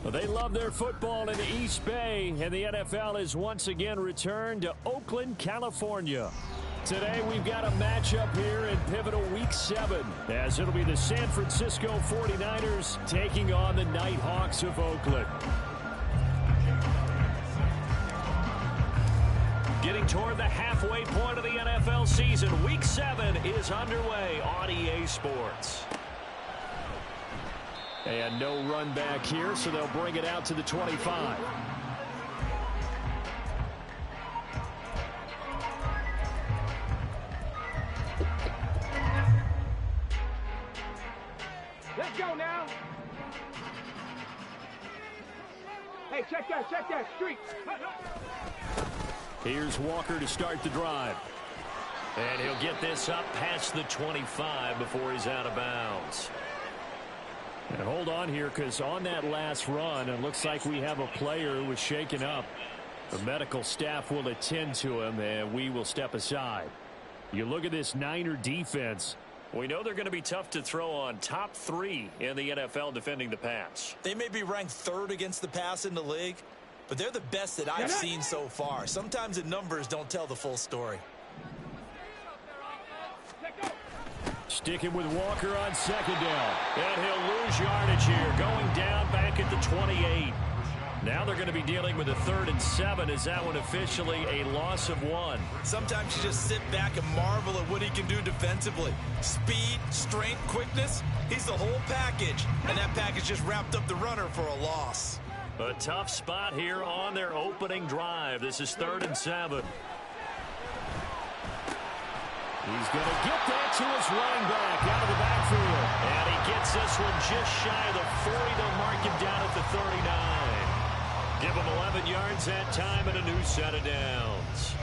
Well, they love their football in the East Bay, and the NFL has once again returned to Oakland, California. Today we've got a matchup here in pivotal Week 7, as it'll be the San Francisco 49ers taking on the Nighthawks of Oakland. Getting toward the halfway point of the NFL season, Week 7 is underway on EA Sports. And no run back here, so they'll bring it out to the 25. Let's go now. Hey, check that streak. Here's Walker to start the drive. And he'll get this up past the 25 before he's out of bounds. And hold on here, because on that last run, it looks like we have a player who was shaken up. The medical staff will attend to him, and we will step aside. You look at this Niner defense. We know they're going to be tough to throw on. Top 3 in the NFL defending the pass. They may be ranked 3rd against the pass in the league, but they're the best that I've seen so far. Sometimes the numbers don't tell the full story. Sticking with Walker on second down. And he'll lose yardage here, going down back at the 28. Now they're going to be dealing with a 3rd and 7. Is that one officially a loss of 1? Sometimes you just sit back and marvel at what he can do defensively. Speed, strength, quickness. He's the whole package. And that package just wrapped up the runner for a loss. A tough spot here on their opening drive. This is 3rd and 7. He's going to get that to his running back out of the backfield. And he gets this one just shy of the 40. They'll mark him down at the 39. Give him 11 yards that time and a new set of downs.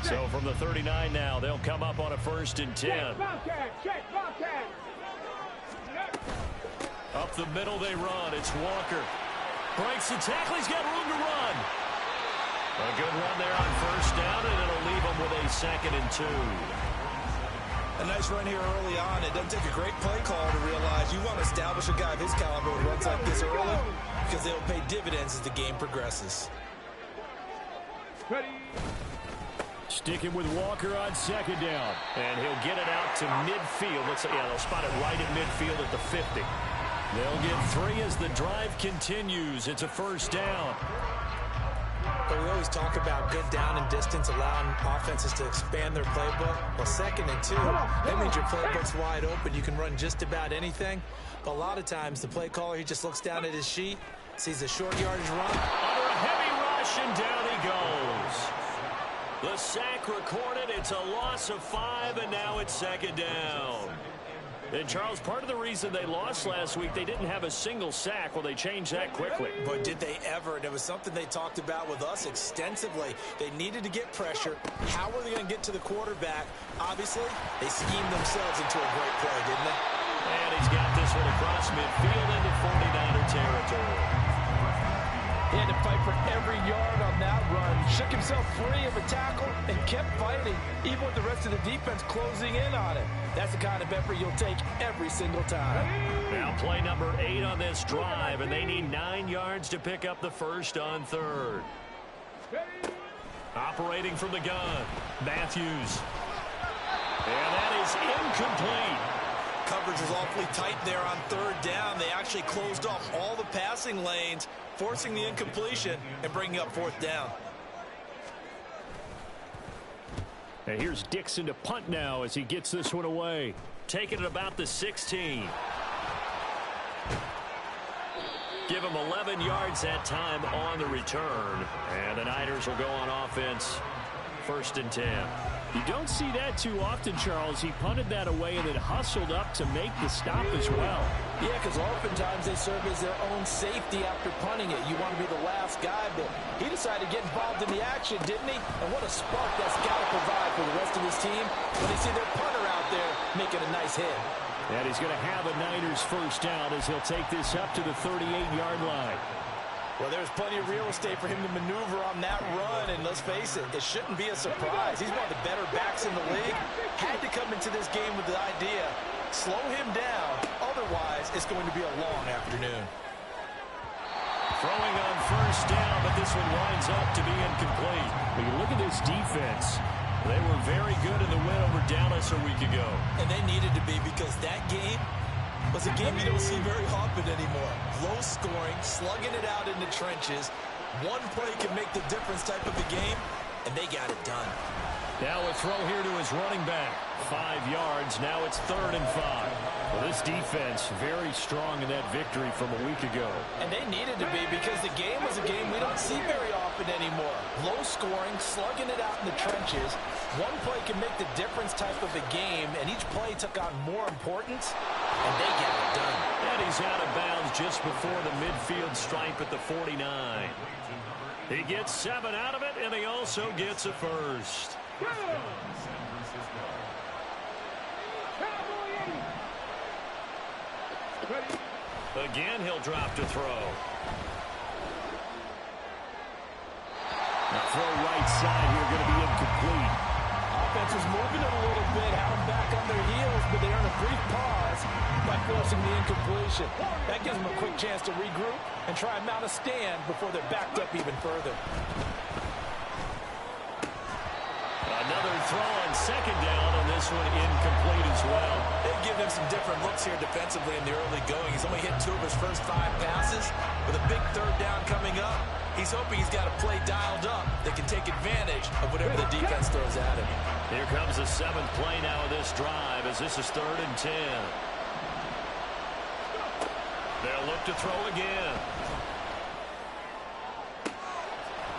So from the 39 now, they'll come up on a 1st and 10. Up the middle they run. It's Walker. Breaks the tackle. He's got room to run. A good run there on 1st down, and it'll leave him with a 2nd and 2. A nice run here early on. It doesn't take a great play call to realize you want to establish a guy of his caliber who runs like this early, because they'll pay dividends as the game progresses. Ready. Sticking with Walker on 2nd down. And he'll get it out to midfield. They'll spot it right at midfield at the 50. They'll get 3 as the drive continues. It's a 1st down. But we always talk about good down and distance, allowing offenses to expand their playbook. Well, 2nd and 2, that means your playbook's wide open. You can run just about anything. But a lot of times, the play caller, he just looks down at his sheet, sees a short yardage run. Under a heavy rush, and down he goes. The sack recorded. It's a loss of 5, and now it's 2nd down. And, Charles, part of the reason they lost last week, they didn't have a single sack. Well, they changed that quickly. But did they ever? And it was something they talked about with us extensively. They needed to get pressure. How were they going to get to the quarterback? Obviously, they schemed themselves into a great play, didn't they? And he's got this one across midfield into 49er territory. He had to fight for every yard on that run. Shook himself free of a tackle and kept fighting, even with the rest of the defense closing in on him. That's the kind of effort you'll take every single time. Now play number 8 on this drive, and they need 9 yards to pick up the 1st on 3rd. Operating from the gun, Matthews. And that is incomplete. Coverage was awfully tight there on 3rd down. They actually closed off all the passing lanes, forcing the incompletion and bringing up 4th down. And here's Dixon to punt now as he gets this one away. Taking it about the 16. Give him 11 yards that time on the return. And the Niners will go on offense. 1st and 10. You don't see that too often, Charles. He punted that away and then hustled up to make the stop as well. Yeah, because oftentimes they serve as their own safety after punting it. You want to be the last guy, but he decided to get involved in the action, didn't he? And what a spark that's got to provide for the rest of his team when they see their punter out there making a nice hit. And he's going to have a Niners 1st down as he'll take this up to the 38-yard line. Well, there's plenty of real estate for him to maneuver on that run, and let's face it, it shouldn't be a surprise. He's one of the better backs in the league. Had to come into this game with the idea, slow him down, otherwise it's going to be a long afternoon. Throwing on first down, but this one winds up to be incomplete. When you look at this defense, they were very good in the win over Dallas a week ago. And they needed to be, because that game was a game you don't see very often anymore. Low scoring, slugging it out in the trenches. One play can make the difference type of a game, and they got it done. Now a throw here to his running back. 5 yards. Now it's 3rd and 5. Well, this defense very strong in that victory from a week ago. And they needed to be, because the game was a game we don't see very often anymore. Low scoring, slugging it out in the trenches. One play can make the difference type of a game, and each play took on more importance, and they got it done. And he's out of bounds just before the midfield stripe at the 49. He gets 7 out of it, and he also gets a first. Again, he'll drop to throw. The throw right side here going to be incomplete. Offense is moving it a little bit, had them back on their heels, but they earn a brief pause by forcing the incompletion. That gives them a quick chance to regroup and try and mount a stand before they're backed up even further. Another throw on 2nd down, and this one incomplete as well. They've given him some different looks here defensively in the early going. He's only hit 2 of his first 5 passes. With a big 3rd down coming up, he's hoping he's got a play dialed up that can take advantage of whatever the defense throws at him. Here comes the 7th play now of this drive, as this is 3rd and 10. They'll look to throw again.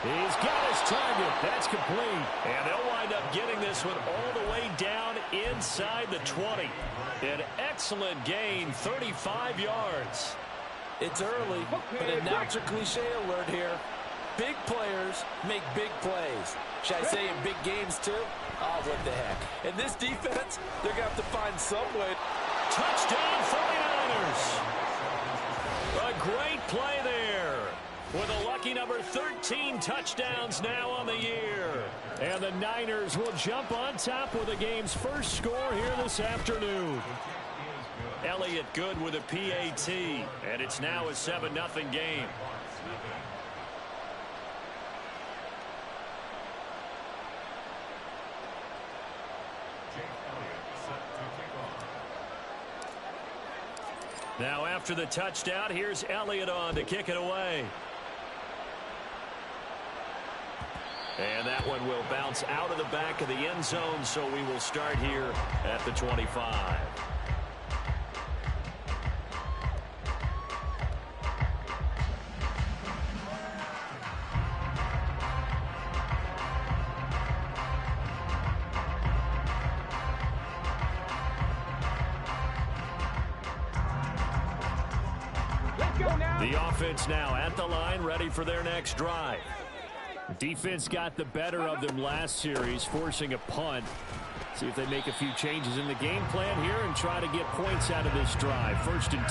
He's got his target. That's complete. And they'll wind up getting this one all the way down inside the 20. An excellent gain, 35 yards. It's early, but announcer cliche alert here. Big players make big plays. Should I say in big games too? Oh, what the heck. In this defense, they're going to have to find some way. Touchdown 49ers. A great play there. With a lucky number 13 touchdowns now on the year. And the Niners will jump on top with the game's first score here this afternoon. Elliott good with a PAT. And it's now a 7-0 game. Now after the touchdown, here's Elliott on to kick it away. And that one will bounce out of the back of the end zone, so we will start here at the 25. The offense now at the line, ready for their next drive. Defense got the better of them last series, forcing a punt. See if they make a few changes in the game plan here and try to get points out of this drive. 1st and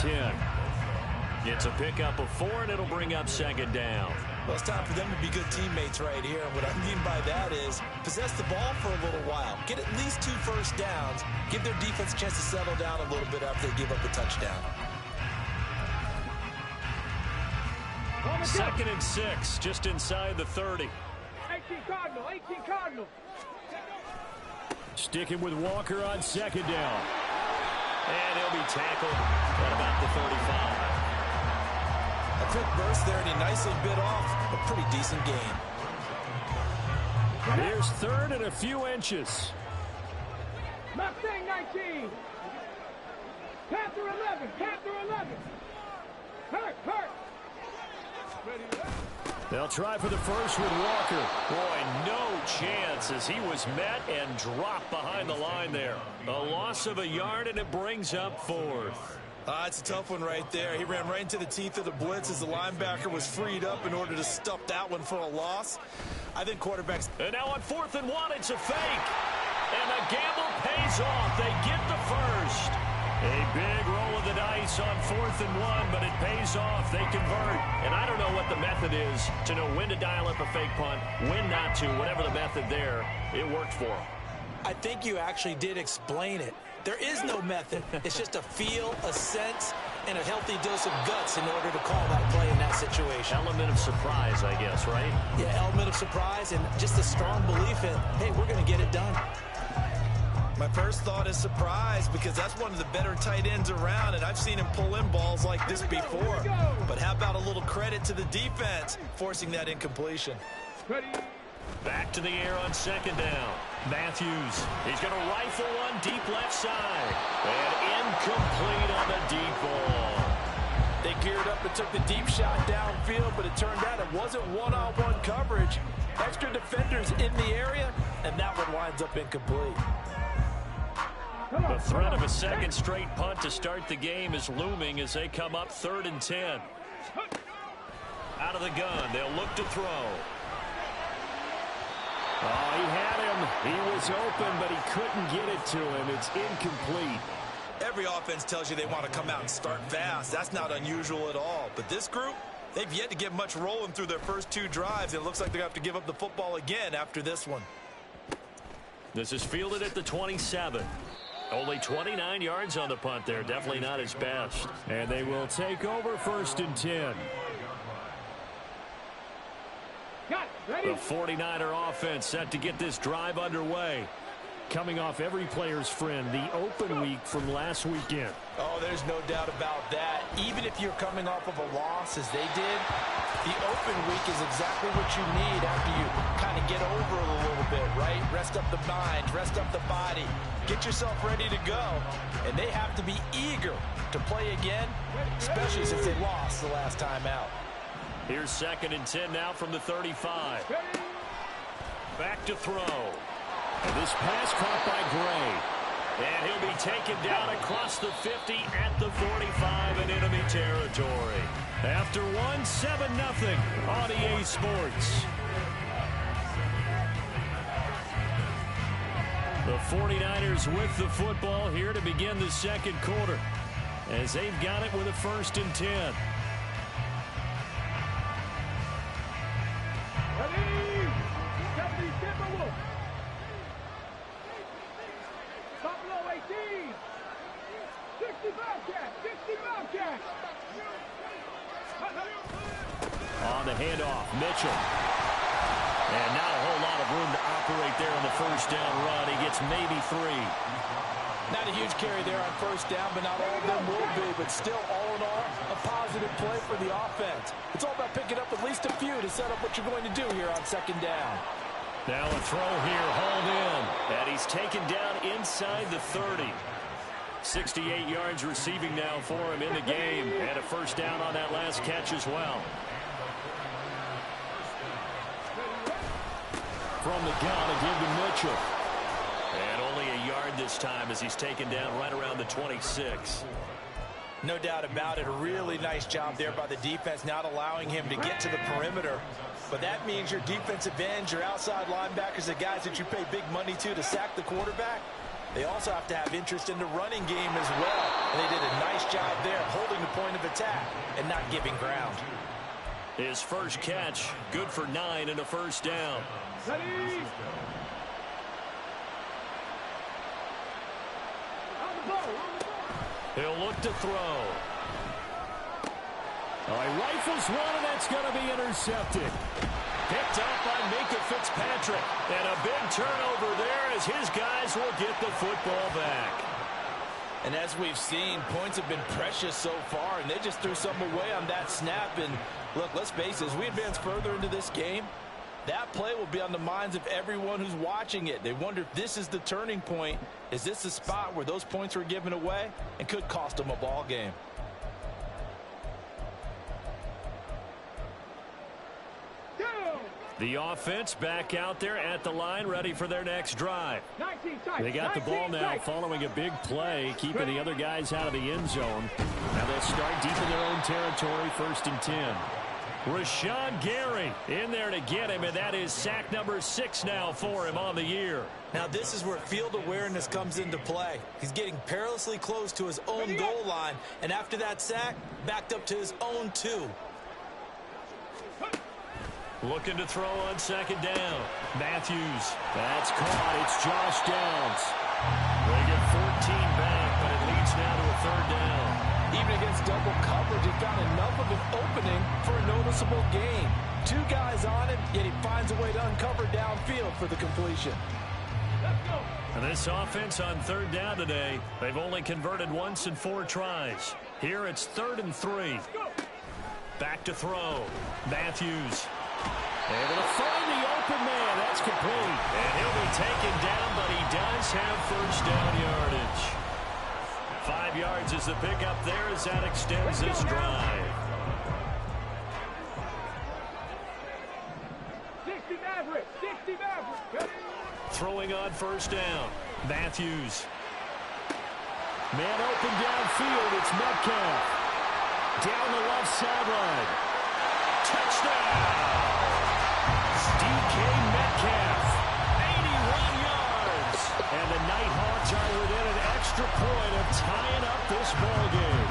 10. It's a pickup of 4, and it'll bring up 2nd down. Well, it's time for them to be good teammates right here. And what I mean by that is possess the ball for a little while. Get at least 2 first downs. Give their defense a chance to settle down a little bit after they give up a touchdown. 2nd and 6, just inside the 30. 18 Cardinal, 18 Cardinal. Sticking with Walker on 2nd down. And he'll be tackled at about the 35. A quick burst there, and he nicely bit off a pretty decent gain. Here's 3rd and a few inches. Mustang 19. Panther 11, Panther 11. Hurt. They'll try for the first with Walker. Boy, no chance as he was met and dropped behind the line there. A loss of a yard, and it brings up 4th. It's a tough one right there. He ran right into the teeth of the blitz as the linebacker was freed up in order to stop that one for a loss. I think quarterbacks... And now on 4th and 1, it's a fake. And the gamble pays off. They get the first. A big roll of the dice on 4th and 1, but it pays off. They convert. And I don't know what what the method is to know when to dial up a fake punt, when not to, whatever the method there, it worked for him. I think you actually did explain it. There is no method. It's just a feel, a sense, and a healthy dose of guts in order to call that play in that situation. Element of surprise, I guess, right? Yeah, element of surprise and just a strong belief in, hey, we're going to get it done. My first thought is surprise because that's one of the better tight ends around, and I've seen him pull in balls like this before. But how about a little credit to the defense forcing that incompletion? Back to the air on second down. Matthews, he's going to rifle one deep left side. And incomplete on the deep ball. They geared up and took the deep shot downfield, but it turned out it wasn't one-on-one coverage. Extra defenders in the area, and that one winds up incomplete. The threat of a second straight punt to start the game is looming as they come up 3rd and 10. Out of the gun, they'll look to throw. Oh, he had him. He was open, but he couldn't get it to him. It's incomplete. Every offense tells you they want to come out and start fast. That's not unusual at all. But this group, they've yet to get much rolling through their first 2 drives. It looks like they're going to have to give up the football again after this one. This is fielded at the 27. Only 29 yards on the punt there. Definitely not his best. And they will take over 1st and 10. The 49er offense set to get this drive underway. Coming off every player's friend, the open week from last weekend. Oh, there's no doubt about that. Even if you're coming off of a loss as they did, the open week is exactly what you need after you kind of get over it a little bit, right? Rest up the mind, rest up the body, get yourself ready to go. And they have to be eager to play again, especially since they lost the last time out. Here's 2nd and 10 now from the 35. Back to throw. And this pass caught by Gray. And he'll be taken down across the 50 at the 45 in enemy territory. After 7-0 on EA Sports. The 49ers with the football here to begin the 2nd quarter. As they've got it with a 1st and 10. On the handoff, Mitchell. And not a whole lot of room to operate there on the 1st down run. He gets maybe 3. Not a huge carry there on 1st down, but not all of them will be. But still, all in all, a positive play for the offense. It's all about picking up at least a few to set up what you're going to do here on 2nd down. Now a throw here, hauled in. And he's taken down inside the 30. 68 yards receiving now for him in the game. And a 1st down on that last catch as well. From the gun, a give to Mitchell. And only a yard this time as he's taken down right around the 26. No doubt about it. A really nice job there by the defense, not allowing him to get to the perimeter. But that means your defensive ends, your outside linebackers, the guys that you pay big money to sack the quarterback, they also have to have interest in the running game as well. And they did a nice job there holding the point of attack and not giving ground. His first catch, good for 9 and a 1st down. He'll look to throw. He rifles one, and that's going to be intercepted. Picked up by Minka Fitzpatrick. And a big turnover there as his guys will get the football back. And as we've seen, points have been precious so far, and they just threw some away on that snap. And look, let's face it, as we advance further into this game, that play will be on the minds of everyone who's watching it. They wonder if this is the turning point. Is this the spot where those points were given away and could cost them a ball game? The offense back out there at the line, ready for their next drive. They got the ball now following a big play, keeping the other guys out of the end zone. Now they'll start deep in their own territory, 1st and 10. Rashawn Gary in there to get him, and that is sack number 6 now for him on the year. Now this is where field awareness comes into play. He's getting perilously close to his own goal line, and after that sack, backed up to his own 2. Looking to throw on second down. Matthews. That's caught. It's Josh Downs. They get 14 back, but it leads now to a third down. Even against double coverage, he found enough of an opening for a noticeable gain. Two guys on him, yet he finds a way to uncover downfield for the completion. And this offense on third down today, they've only converted once in 4 tries. Here it's 3rd and 3. Back to throw. Matthews. Able to find the open man. That's complete. And he'll be taken down, but he does have first down yardage. 5 yards is the pickup there as that extends this drive. 60 Maverick. 60 Maverick. Throwing on first down. Matthews. Man open downfield. It's Metcalf. Down the left sideline. Touchdown. DK Metcalf. 81 yards. And the Nighthawks are within an extra point of tying up this ball game.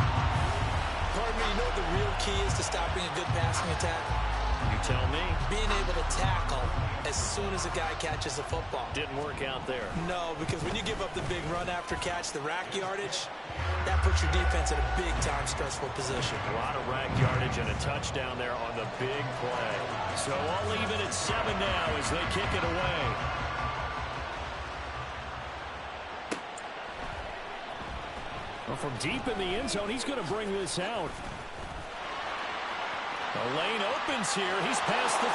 Pardon me, you know what the real key is to stopping a good passing attack? You tell me. Being able to tackle as soon as a guy catches the football. Didn't work out there. No, because when you give up the big run after catch, the rack yardage, that puts your defense in a big-time stressful position. A lot of rack yardage and a touchdown there on the big play. So all even at 7 now as they kick it away. Well, from deep in the end zone, he's going to bring this out. The lane opens here. He's past the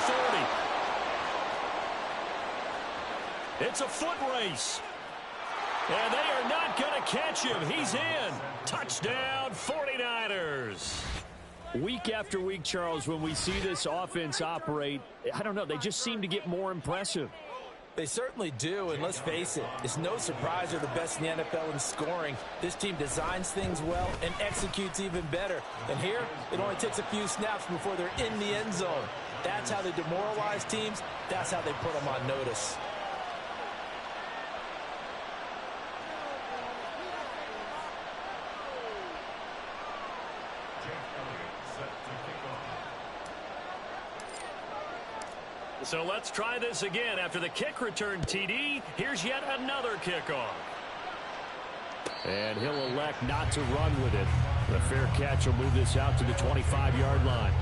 30. It's a foot race. And they are not going to catch him. He's in. Touchdown, 49ers. Week after week, Charles, when we see this offense operate, I don't know, they just seem to get more impressive. They certainly do, and let's face it, it's no surprise they're the best in the NFL in scoring. This team designs things well and executes even better. And here, it only takes a few snaps before they're in the end zone. That's how they demoralize teams. That's how they put them on notice. So let's try this again. After the kick return TD, here's yet another kickoff. And he'll elect not to run with it. The fair catch will move this out to the 25-yard line.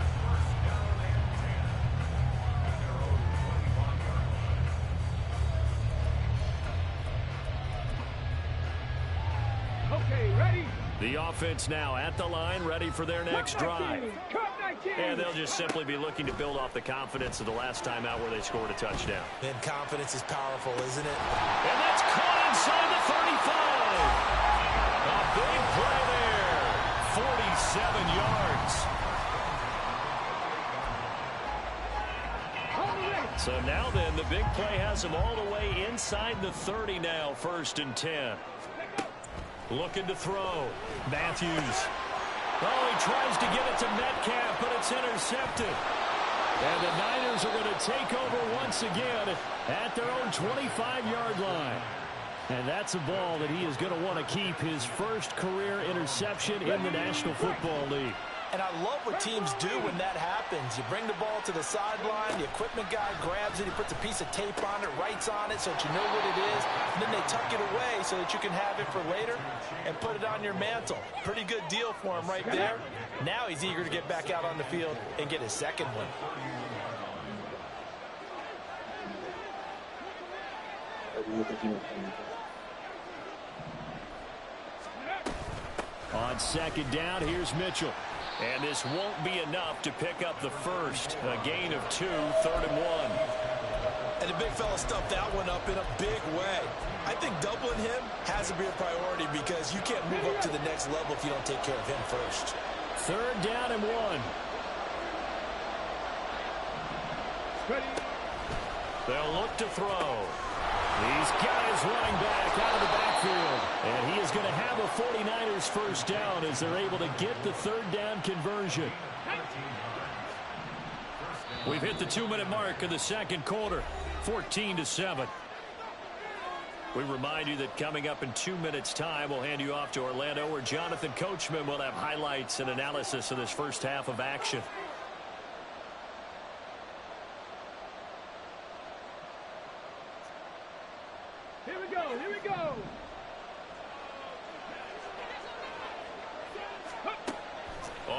Okay, ready? The offense now at the line, ready for their next drive. And they'll just simply be looking to build off the confidence of the last time out where they scored a touchdown. And confidence is powerful, isn't it? And that's caught inside the 35. A big play there. 47 yards. So now then, the big play has them all the way inside the 30 now, 1st and 10. Looking to throw. Matthews. Oh, he tries to get it to Metcalf, but it's intercepted. And the Niners are going to take over once again at their own 25-yard line. And that's a ball that he is going to want to keep, his first career interception in the National Football League. And I love what teams do when that happens. You bring the ball to the sideline, the equipment guy grabs it, he puts a piece of tape on it, writes on it so that you know what it is, and then they tuck it away so that you can have it for later and put it on your mantle. Pretty good deal for him right there. Now he's eager to get back out on the field and get his second one. On second down, here's Mitchell. And this won't be enough to pick up the first. A gain of 2, 3rd and 1. And the big fella stuffed that one up in a big way. I think doubling him has to be a priority because you can't move up to the next level if you don't take care of him first. 3rd down and 1. They'll look to throw. He's got his running back out of the backfield. And he is going to have a 49ers first down as they're able to get the 3rd down conversion. We've hit the 2-minute mark of the second quarter. 14-7. We remind you that coming up in 2 minutes' time, we'll hand you off to Orlando, where Jonathan Coachman will have highlights and analysis of this first half of action.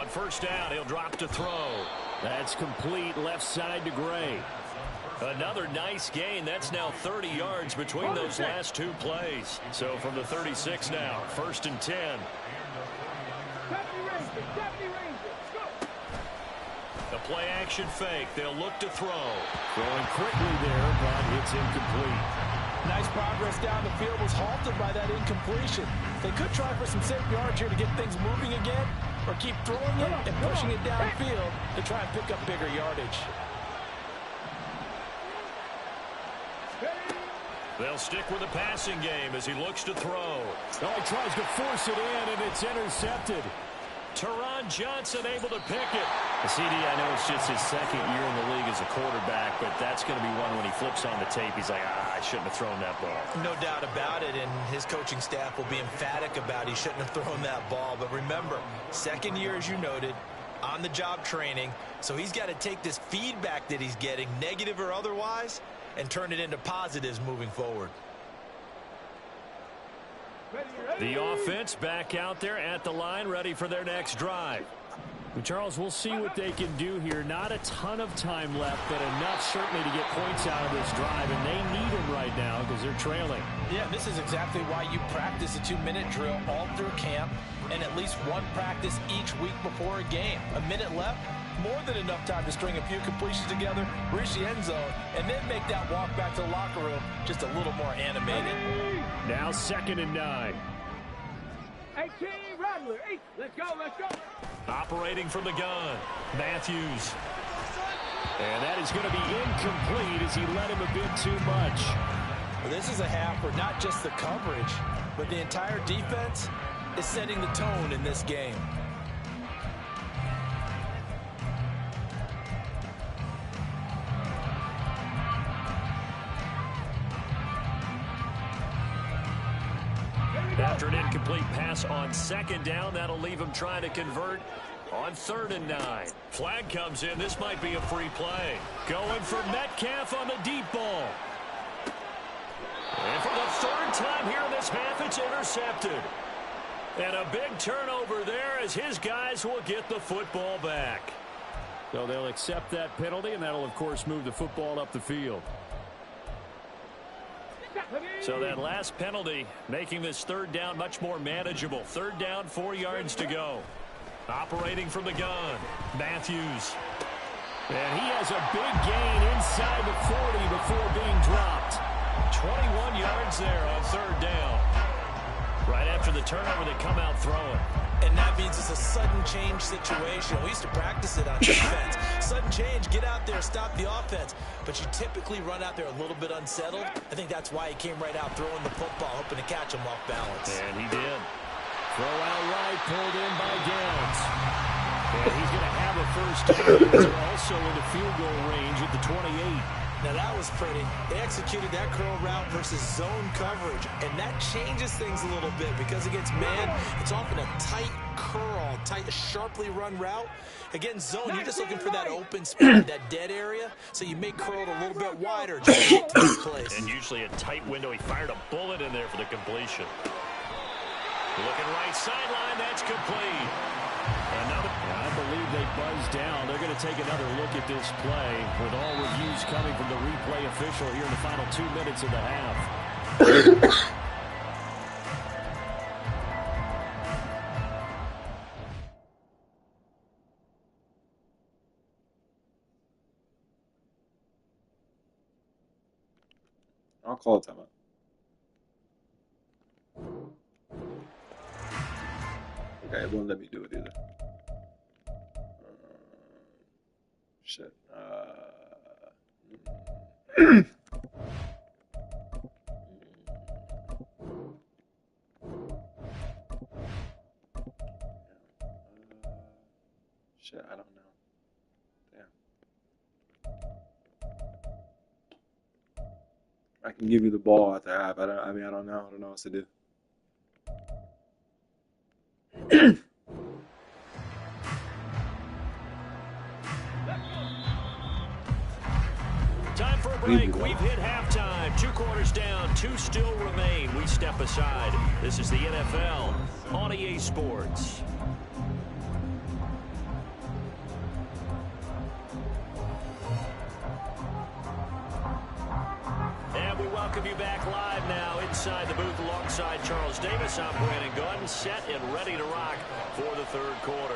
first down, he'll drop to throw. That's complete left side to Gray. Another nice gain. That's now 30 yards between those last two plays. So from the 36 now, 1st and 10. The play action fake. They'll look to throw. Throwing quickly there, but it's incomplete. Nice progress down the field was halted by that incompletion. They could try for some safe yards here to get things moving again, or keep throwing it and pushing it downfield to try and pick up bigger yardage. They'll stick with the passing game as he looks to throw. Oh, he tries to force it in, and it's intercepted. Teron Johnson able to pick it. The CD, I know it's just his second year in the league as a quarterback, but that's going to be one when he flips on the tape. He's like, I shouldn't have thrown that ball. No doubt about it, and his coaching staff will be emphatic about he shouldn't have thrown that ball. But remember, second year, as you noted, on-the-job training, so he's got to take this feedback that he's getting, negative or otherwise, and turn it into positives moving forward. The offense back out there at the line, ready for their next drive. Well, Charles, we'll see what they can do here. Not a ton of time left, but enough certainly to get points out of this drive, and they need them right now because they're trailing. Yeah, this is exactly why you practice a 2-minute drill all through camp and at least one practice each week before a game. A minute left, more than enough time to string a few completions together, reach the end zone, and then make that walk back to the locker room just a little more animated. Now 2nd and 9. 18, Rattler, 8, let's go. Operating from the gun, Matthews. And that is going to be incomplete as he let him a bit too much. Well, this is a half where not just the coverage, but the entire defense is setting the tone in this game. After an incomplete pass on 2nd down, that'll leave him trying to convert on 3rd and 9. Flag comes in. This might be a free play. Going for Metcalf on the deep ball. And for the 3rd time here in this half, it's intercepted. And a big turnover there as his guys will get the football back. So they'll accept that penalty, and that'll, of course, move the football up the field. So that last penalty making this 3rd down much more manageable. 3rd down, 4 yards to go. Operating from the gun, Matthews. And he has a big gain inside the 40 before being dropped. 21 yards there on 3rd down. Right after the turnover, they come out throwing. And that means it's a sudden change situation. We used to practice it on defense. Sudden change, get out there, stop the offense. But you typically run out there a little bit unsettled. I think that's why he came right out throwing the football, hoping to catch him off balance. And he did. Throw out right, pulled in by Downs. And he's going to have a first down. They're also in the field goal range at the 28. Now that was pretty. They executed that curl route versus zone coverage, and that changes things a little bit because against man, it's often a tight curl, tight, sharply run route. Against zone, you're just looking for that open spot, that dead area, so you may curl it a little bit wider just to get to this place. And usually a tight window. He fired a bullet in there for the completion. Looking right sideline, that's complete. I believe they buzzed down. They're going to take another look at this play with all reviews coming from the replay official here in the final 2 minutes of the half. I'll call it timeout. Okay, it won't let me do it either. Shit. Shit, I don't know. Damn. I can give you the ball at the half. I don't know. I don't know what to do. Time for a break. We've hit halftime. 2 quarters down. 2 still remain. We step aside. This is the NFL on EA Sports. welcome you back live now inside the booth alongside Charles Davis. I'm Brandon Gunn, set and ready to rock for the third quarter.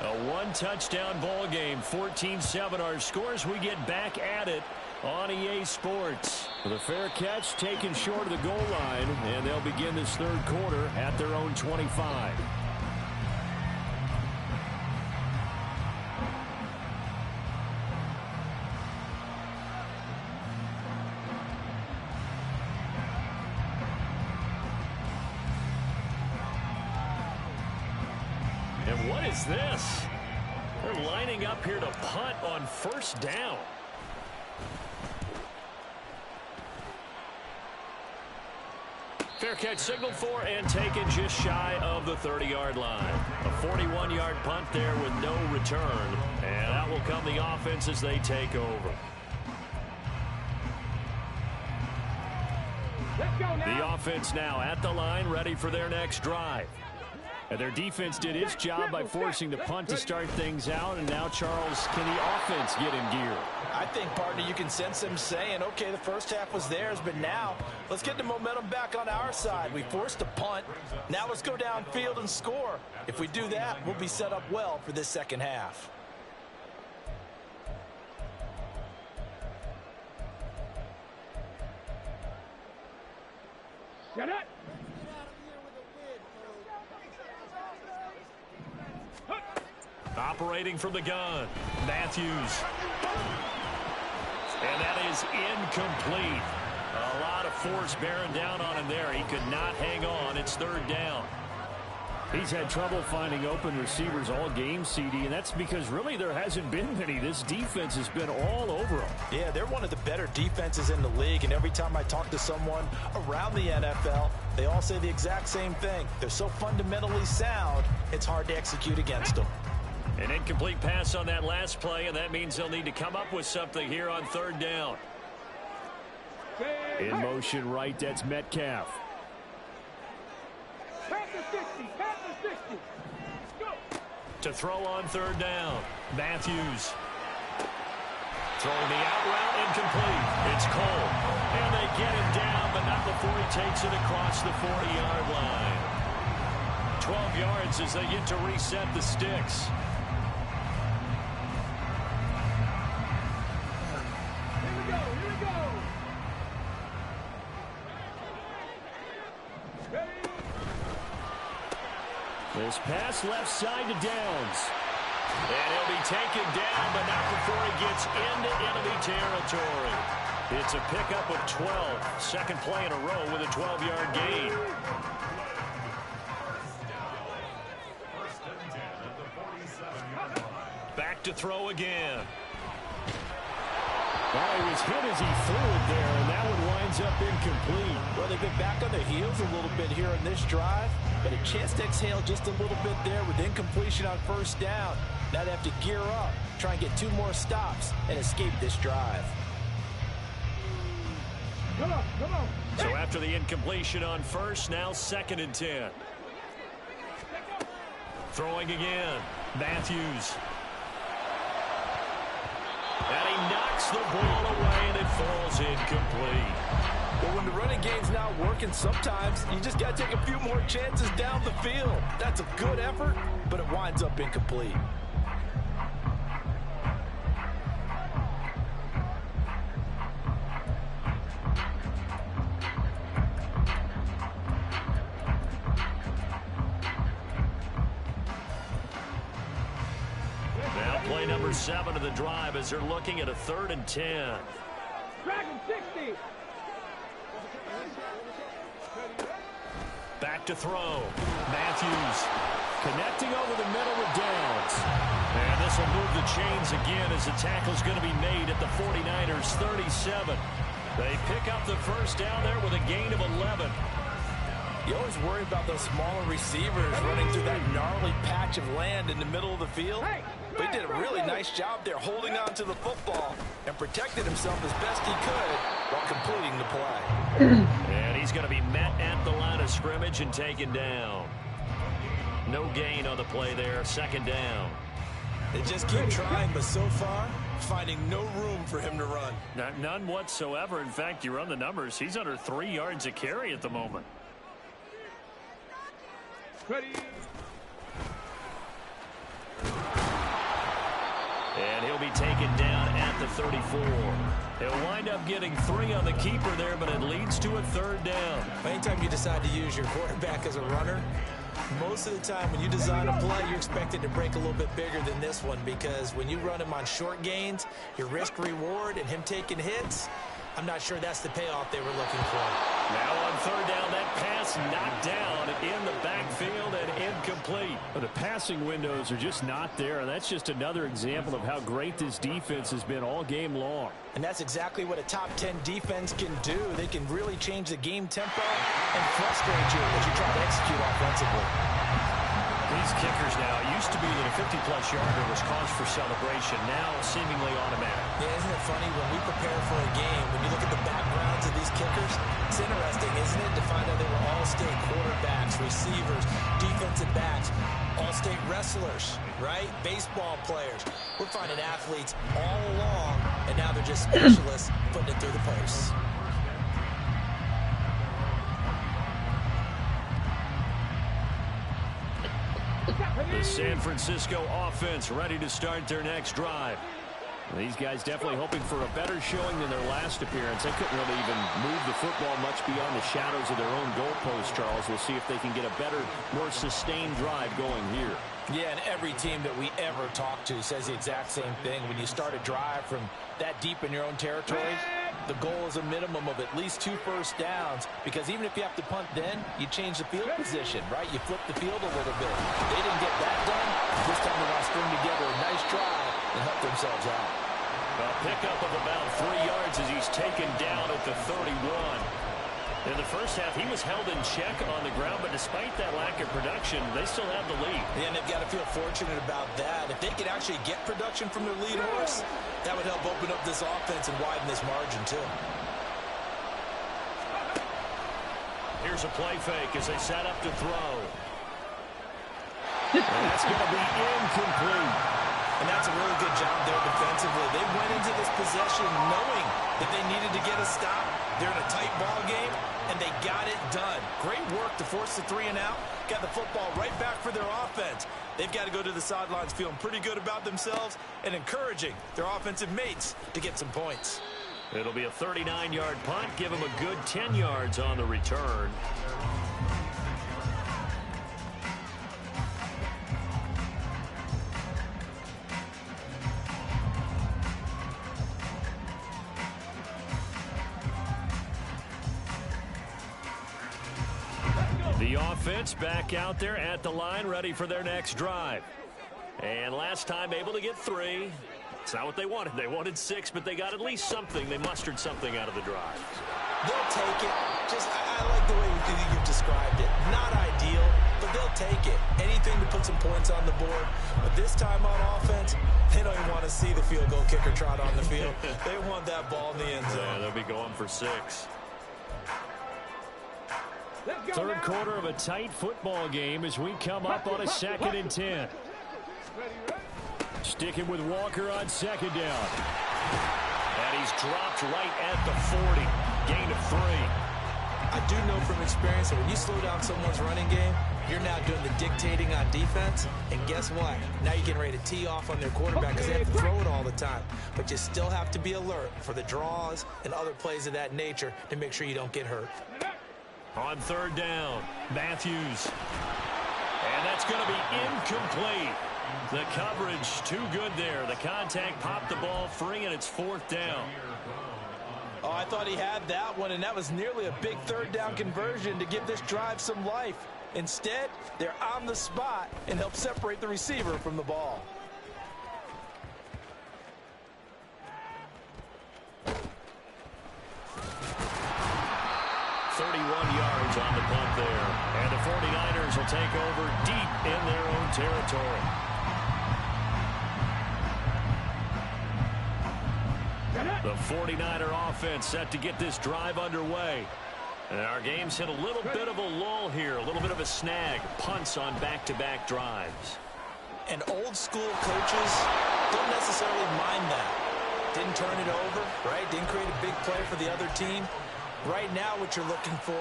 A one-touchdown ball game, 14-7 our scores. We get back at it on EA Sports. The fair catch taken short of the goal line, and they'll begin this third quarter at their own 25. And what is this? They're lining up here to punt on first down. Fair catch signaled for and taken just shy of the 30-yard line. A 41-yard punt there with no return. And out will come the offense as they take over. Let's go now. The offense now at the line, ready for their next drive. And their defense did its job by forcing the punt to start things out. And now, Charles, can the offense get in gear? I think, partner, you can sense them saying, okay, the first half was theirs, but now let's get the momentum back on our side. We forced a punt. Now let's go downfield and score. If we do that, we'll be set up well for this second half. Shut up. Operating from the gun, Matthews. And that is incomplete. A lot of force bearing down on him there. He could not hang on. It's third down. He's had trouble finding open receivers all game, CD, and that's because really there hasn't been many. This defense has been all over him. Yeah, they're one of the better defenses in the league, and every time I talk to someone around the NFL, they all say the exact same thing. They're so fundamentally sound, it's hard to execute against them. An incomplete pass on that last play, and that means they'll need to come up with something here on third down. In motion right, that's Metcalf. Pass the 60. Pass the 60. Go. To throw on third down, Matthews. Throwing the out route, incomplete. It's Cole. And they get him down, but not before he takes it across the 40-yard line. 12 yards as they get to reset the sticks. This pass left side to Downs. And he'll be taken down, but not before he gets into enemy territory. It's a pickup of 12. Second play in a row with a 12-yard gain. Back to throw again. Well, he was hit as he threw it there, and that one winds up incomplete. Well, they've been back on their heels a little bit here in this drive, but a chance to exhale just a little bit there with incompletion on first down. Now they have to gear up, try and get 2 more stops, and escape this drive. Come on, come on. So after the incompletion on first, now 2nd and 10. Throwing again, Matthews. And he knocks the ball away, and it falls incomplete. Well, when the running game's not working, sometimes you just got to take a few more chances down the field. That's a good effort, but it winds up incomplete. Play number 7 of the drive as they're looking at a 3rd and 10. Dragon 60. Back to throw. Matthews connecting over the middle with Downs. And this will move the chains again as the tackle's going to be made at the 49ers 37. They pick up the first down there with a gain of 11. You always worry about those smaller receivers running through that gnarly patch of land in the middle of the field. But he did a really nice job there holding on to the football and protected himself as best he could while completing the play. And he's going to be met at the line of scrimmage and taken down. No gain on the play there, 2nd down. They just keep trying, but so far, finding no room for him to run. None whatsoever. In fact, you run the numbers. He's under 3 yards a carry at the moment. Ready. And he'll be taken down at the 34. He'll wind up getting 3 on the keeper there, but it leads to a 3rd down. Anytime you decide to use your quarterback as a runner, most of the time when you design a play, you're expected to break a little bit bigger than this one, because when you run him on short gains, your risk reward and him taking hits, I'm not sure that's the payoff they were looking for. Now on 3rd down, that pass knocked down in the backfield and incomplete. But the passing windows are just not there, and that's just another example of how great this defense has been all game long. And that's exactly what a top 10 defense can do. They can really change the game tempo and frustrate you as you try to execute offensively. These kickers now, it used to be that a 50-plus yarder was cause for celebration. Now seemingly automatic. Yeah, isn't it funny when we prepare for a game, when you look at the backgrounds of these kickers, it's interesting, isn't it, to find out they were all-state quarterbacks, receivers, defensive backs, all-state wrestlers, right? Baseball players. We're finding athletes all along, and now they're just specialists putting it through the posts. The San Francisco offense ready to start their next drive. These guys definitely hoping for a better showing than their last appearance. They couldn't really even move the football much beyond the shadows of their own goalpost, Charles. We'll see if they can get a better, more sustained drive going here. Yeah, and every team that we ever talk to says the exact same thing. When you start a drive from that deep in your own territory, the goal is a minimum of at least 2 first downs, because even if you have to punt then, you change the field position, right? You flip the field a little bit. They didn't get that done. This time they want to string together a nice drive and help themselves out. A pickup of about 3 yards as he's taken down at the 31. In the first half, he was held in check on the ground, but despite that lack of production, they still have the lead. Yeah, and they've got to feel fortunate about that. If they could actually get production from their lead horse, that would help open up this offense and widen this margin, too. Here's a play fake as they set up to throw. And that's going to be incomplete. And that's a really good job there defensively. They went into this possession knowing that they needed to get a stop. They're in a tight ball game, and they got it done. Great work to force the 3 and out. Got the football right back for their offense. They've got to go to the sidelines feeling pretty good about themselves and encouraging their offensive mates to get some points. It'll be a 39-yard punt. Give them a good 10 yards on the return. The offense back out there at the line, ready for their next drive. And last time able to get 3. It's not what they wanted. They wanted 6, but they got at least something. They mustered something out of the drive. They'll take it. I like the way you've described it. Not ideal, but they'll take it. Anything to put some points on the board. But this time on offense, they don't even want to see the field goal kicker trot on the field. They want that ball in the end zone. Yeah, they'll be going for 6. Third quarter of a tight football game as we come up on a 2nd and 10. Sticking with Walker on 2nd down. And he's dropped right at the 40. Gain of 3. I do know from experience that when you slow down someone's running game, you're now doing the dictating on defense. And guess what? Now you're getting ready to tee off on their quarterback because they have to throw it all the time. But you still have to be alert for the draws and other plays of that nature to make sure you don't get hurt. On 3rd down, Matthews. And that's going to be incomplete. The coverage too good there. The contact popped the ball free, and it's 4th down. Oh, I thought he had that one, and that was nearly a big 3rd down conversion to give this drive some life. Instead, they're on the spot and help separate the receiver from the ball. Yards on the punt there. And the 49ers will take over deep in their own territory. The 49er offense set to get this drive underway. And our game's hit a little bit of a lull here, a little bit of a snag. Punts on back-to-back drives. And old school coaches don't necessarily mind that. Didn't turn it over, right? Didn't create a big play for the other team. Right now what you're looking for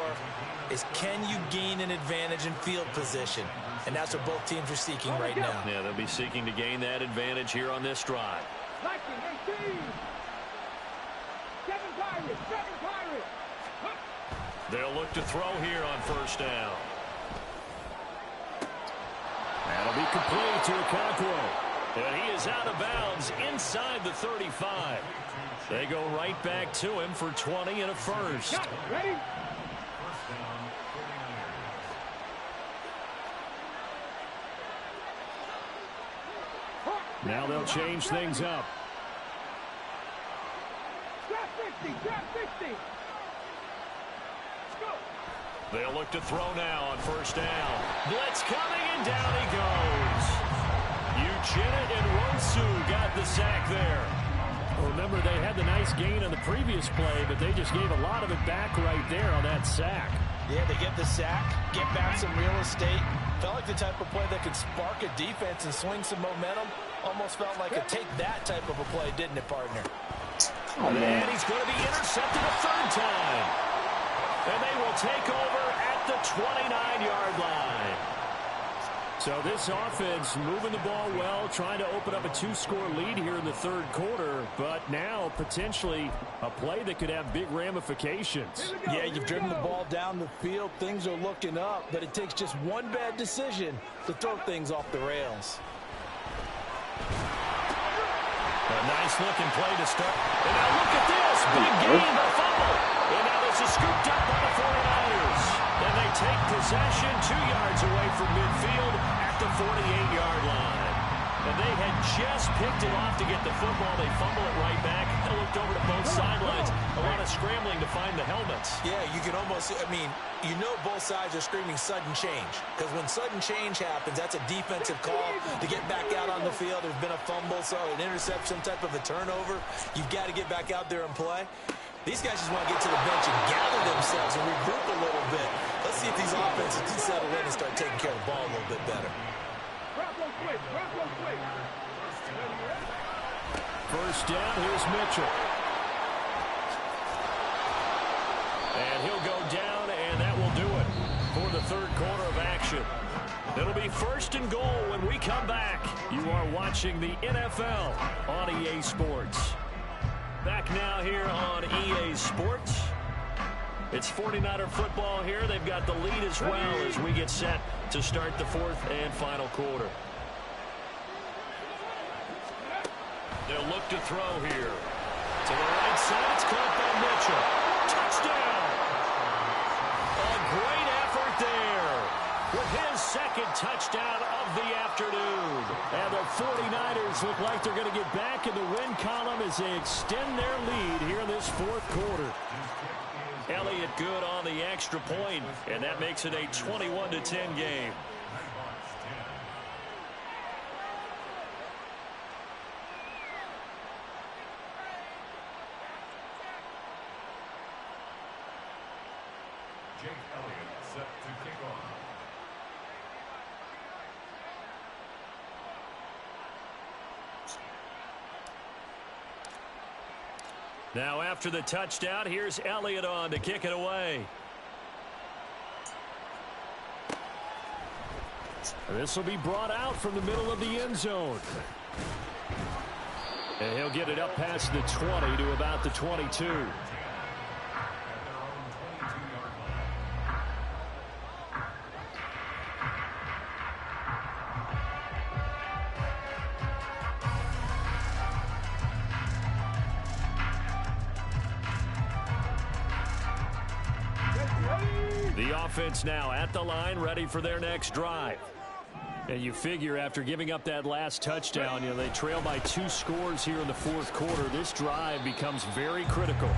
is, can you gain an advantage in field position? And that's what both teams are seeking right now. Yeah, they'll be seeking to gain that advantage here on this drive. Lightning, 18. 7 Pirates, 7 Pirates. They'll look to throw here on first down. That'll be complete to Okonkwo. And he is out of bounds inside the 35. They go right back to him for 20 and a first. Ready? Now they'll change things up. Drop 50, drop 50. Go. They'll look to throw now on first down. Blitz coming, and down he goes. Uchenna and Rosu got the sack there. Remember, they had the nice gain on the previous play, but they just gave a lot of it back right there on that sack. Yeah, they get the sack, get back some real estate. Felt like the type of play that could spark a defense and swing some momentum. Almost felt like a take that type of a play, didn't it, partner? And he's going to be intercepted a third time. And they will take over at the 29-yard line. So this offense moving the ball well, trying to open up a 2-score lead here in the third quarter, but now potentially a play that could have big ramifications. Yeah, you've driven the ball down the field. Things are looking up, but it takes just one bad decision to throw things off the rails. A nice-looking play to start. And now look at this. Big gain, the fumble. And now this is scooped up by the 49ers. And they take possession 2 yards away from midfield at the 48-yard line. And they had just picked it off to get the football. They fumble it right back. They looked over to both sidelines. A lot of scrambling to find the helmets. Yeah, you can almost, I mean, you know both sides are screaming sudden change. Because when sudden change happens, that's a defensive call to get back out on the field. There's been a fumble, so an interception, type of a turnover. You've got to get back out there and play. These guys just want to get to the bench and gather themselves and regroup a little bit. Let's see if these offenses can settle in and start taking care of the ball a little bit better. First down, here's Mitchell. And he'll go down, and that will do it for the third quarter of action. It'll be first and goal when we come back. You are watching the NFL on EA Sports. Back now here on EA Sports. It's 49er football here. They've got the lead as well as we get set to start the fourth and final quarter. They'll look to throw here. To the right side, it's caught by Mitchell. Touchdown! A great effort there with his second touchdown of the afternoon. And the 49ers look like they're going to get back in the win column as they extend their lead here in this fourth quarter. Elliott good on the extra point, and that makes it a 21-10 game. Now after the touchdown, here's Elliott on to kick it away. This will be brought out from the middle of the end zone. And he'll get it up past the 20 to about the 22. The offense now at the line, ready for their next drive. And you figure after giving up that last touchdown, you know, they trail by 2 scores here in the fourth quarter. This drive becomes very critical.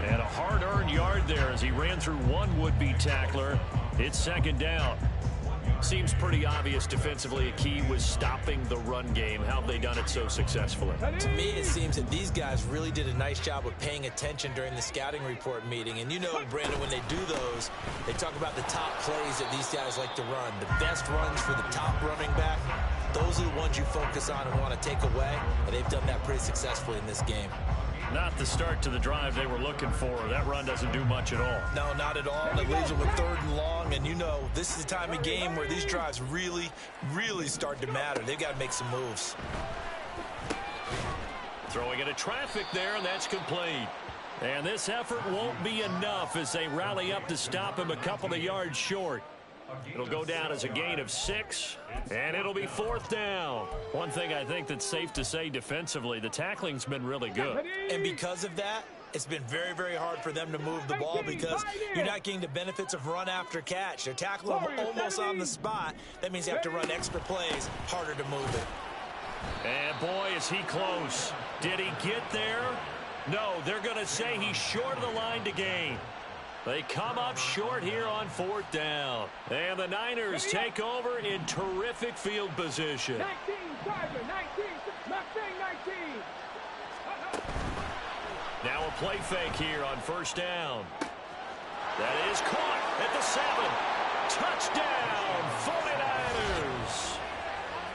And a hard-earned yard there as he ran through one would-be tackler. It's second down. Seems pretty obvious defensively. A key was stopping the run game. How have they done it so successfully? To me, it seems that these guys really did a nice job of paying attention during the scouting report meeting. And you know, Brandon, when they do those, they talk about the top plays that these guys like to run. The best runs for the top running back. those are the ones you focus on and want to take away, and they've done that pretty successfully in this game. Not the start to the drive they were looking for. That run doesn't do much at all. No, not at all. And it leaves them with 3rd and long. And you know, this is the time of game where these drives really, really start to matter. They've got to make some moves. Throwing into traffic there, and that's complete. And this effort won't be enough as they rally up to stop him a couple of yards short. It'll go down as a gain of 6, and it'll be 4th down. One thing I think that's safe to say defensively, the tackling's been really good. And because of that, it's been very, very hard for them to move the ball because you're not getting the benefits of run after catch. They're tackling them almost on the spot. That means they have to run extra plays, harder to move it. And boy, is he close. Did he get there? No, they're going to say he's short of the line to gain. They come up short here on 4th down. And the Niners take over in terrific field position. 19, Tiger, 19, Mustang 19. Now a play fake here on 1st down. That is caught at the 7. Touchdown, 49ers.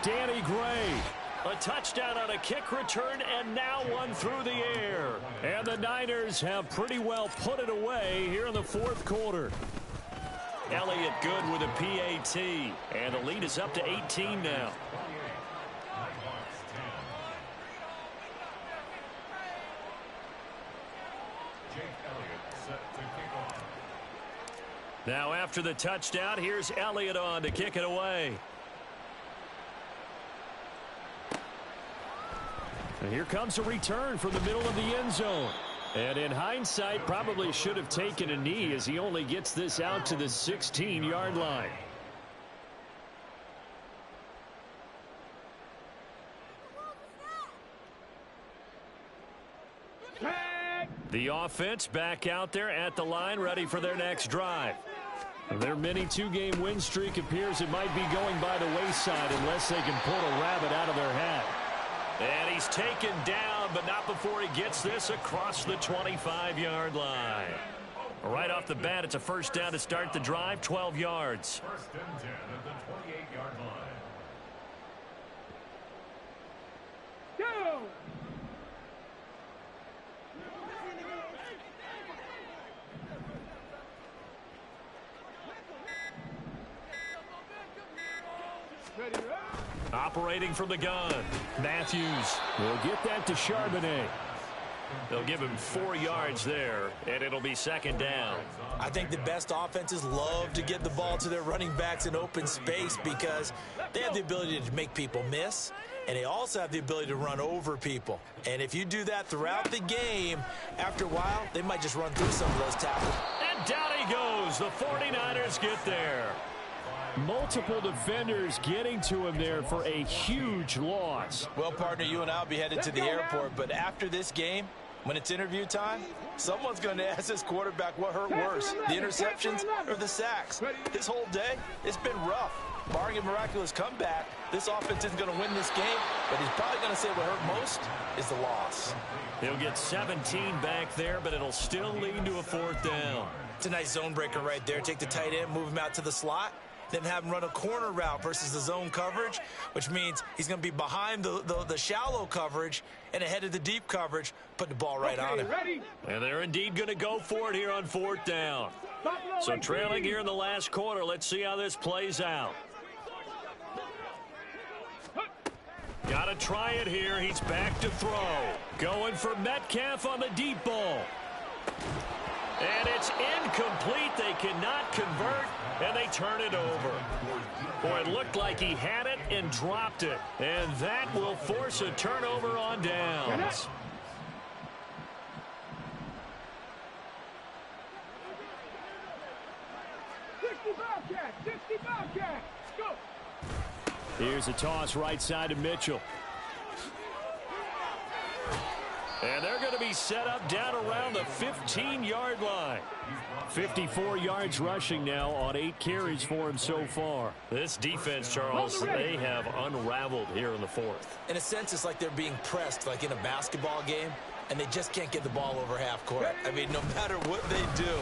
Danny Gray. A touchdown on a kick return, and now one through the air. And the Niners have pretty well put it away here in the 4th quarter. Elliott good with a PAT, and the lead is up to 18 now. Now after the touchdown, here's Elliott on to kick it away. And here comes a return from the middle of the end zone. And in hindsight, probably should have taken a knee as he only gets this out to the 16-yard line. The offense back out there at the line, ready for their next drive. Their mini 2-game win streak appears it might be going by the wayside unless they can pull a rabbit out of their hat. And he's taken down, but not before he gets this across the 25-yard line. Right off the bat, it's a 1st down to start the drive, 12 yards. 1st and 10 at the 28-yard line. Go! Ready, operating from the gun. Matthews will get that to Charbonnet. They'll give him 4 yards there, and it'll be 2nd down. I think the best offenses love to get the ball to their running backs in open space because they have the ability to make people miss, and they also have the ability to run over people. And if you do that throughout the game, after a while, they might just run through some of those tackles. And down he goes. The 49ers get there. Multiple defenders getting to him there for a huge loss. Well, partner, you and I will be headed to the airport, but after this game, when it's interview time, someone's going to ask this quarterback what hurt worse, the interceptions or the sacks. His whole day, it's been rough. Barring a miraculous comeback, this offense isn't going to win this game, but he's probably going to say what hurt most is the loss. He'll get 17 back there, but it'll still lead to a 4th down. It's a nice zone breaker right there. Take the tight end, move him out to the slot, then have him run a corner route versus the zone coverage, which means he's going to be behind the shallow coverage and ahead of the deep coverage, put the ball right on him. Ready? And they're indeed going to go for it here on 4th down. So trailing here in the last quarter, let's see how this plays out. Got to try it here. He's back to throw. Going for Metcalf on the deep ball. And it's incomplete. They cannot convert, and they turn it over. Boy, it looked like he had it and dropped it. And that will force a turnover on downs. Go! Here's a toss right side to Mitchell. And they're going to be set up down around the 15-yard line. 54 yards rushing now on 8 carries for him so far. This defense, Charles, they have unraveled here in the 4th. In a sense, it's like they're being pressed, like in a basketball game. and they just can't get the ball over half court. I mean, no matter what they do,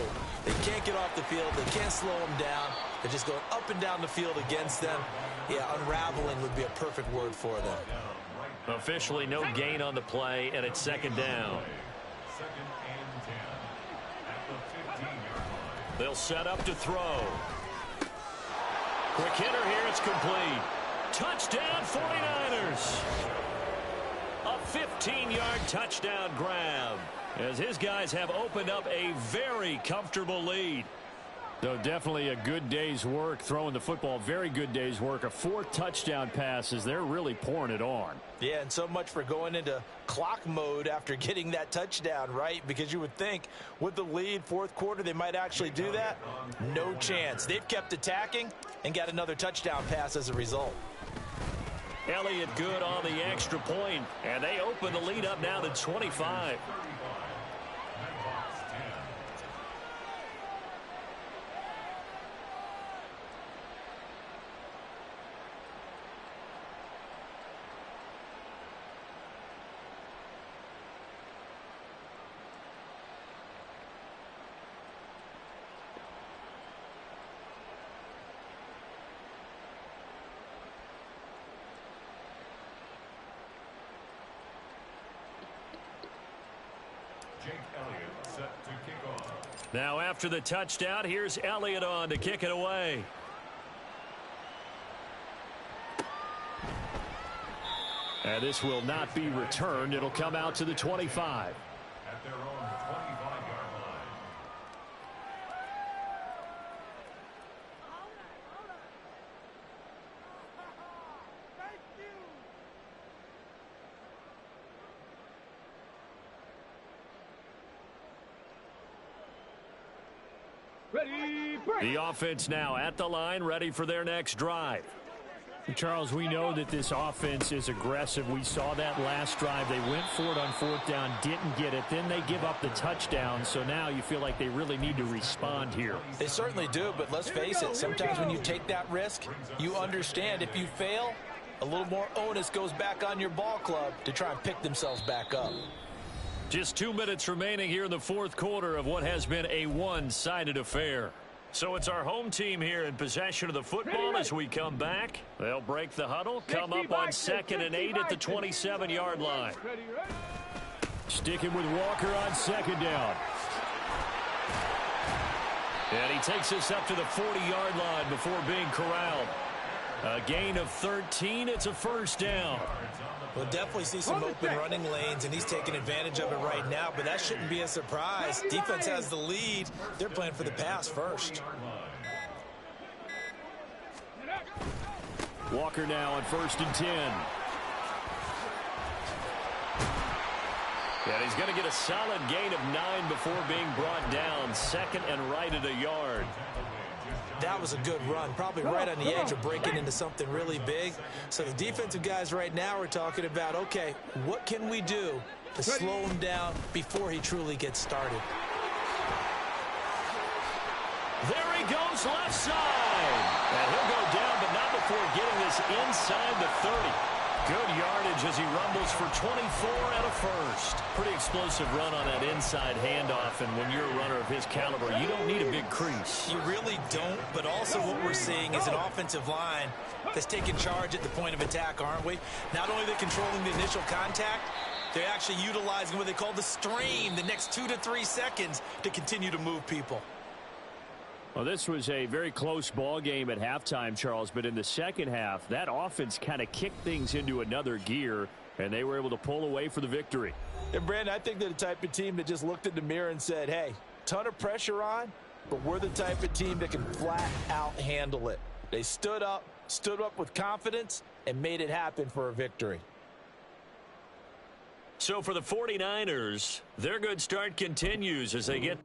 they can't get off the field. They can't slow them down. They're just going up and down the field against them. Yeah, unraveling would be a perfect word for them. Officially no gain on the play, and it's second down. Second and 10 at the 15-yard line. They'll set up to throw. Quick hitter here, it's complete. Touchdown 49ers. A 15-yard touchdown grab as his guys have opened up a very comfortable lead. So definitely a good day's work throwing the football. Very good day's work. A 4th touchdown passes. They're really pouring it on. Yeah, and so much for going into clock mode after getting that touchdown, right? Because you would think with the lead, 4th quarter, they might actually do that. No chance. They've kept attacking and got another touchdown pass as a result. Elliott good on the extra point, and they open the lead up now to 25. Set to kick off. Now after the touchdown, here's Elliott on to kick it away. And this will not be returned. It'll come out to the 25. At their own 25-yard line. Ready, break. The offense now at the line, ready for their next drive. Charles, we know that this offense is aggressive. We saw that last drive. They went for it on 4th down, didn't get it. Then they give up the touchdown. So now you feel like they really need to respond here. They certainly do, but let's face it, sometimes when you take that risk, you understand if you fail, a little more onus goes back on your ball club to try and pick themselves back up. Just 2 minutes remaining here in the 4th quarter of what has been a one-sided affair. So it's our home team here in possession of the football as we come back. They'll break the huddle, come up on 2nd and 8 at the 27-yard line. Sticking with Walker on 2nd down. And he takes us up to the 40-yard line before being corralled. A gain of 13. It's a 1st down. We'll definitely see some open running lanes, and he's taking advantage of it right now, but that shouldn't be a surprise. Defense has the lead. They're playing for the pass first. Walker now on 1st and 10. And he's going to get a solid gain of 9 before being brought down. 2nd and right at a yard. That was a good run, probably right on the edge of breaking into something really big. So the defensive guys right now are talking about, okay, what can we do to slow him down before he truly gets started? There he goes left side. And he'll go down, but not before getting this inside the 30. Good yardage as he rumbles for 24 and a 1st. Pretty explosive run on that inside handoff, and when you're a runner of his caliber, you don't need a big crease. You really don't, but also what we're seeing is an offensive line that's taking charge at the point of attack, aren't we? Not only are they controlling the initial contact, they're actually utilizing what they call the strain, the next 2 to 3 seconds to continue to move people. Well, this was a very close ball game at halftime, Charles, but in the second half, that offense kind of kicked things into another gear, and they were able to pull away for the victory. And, Brandon, I think they're the type of team that just looked in the mirror and said, hey, ton of pressure on, but we're the type of team that can flat out handle it. They stood up with confidence, and made it happen for a victory. So for the 49ers, their good start continues as they get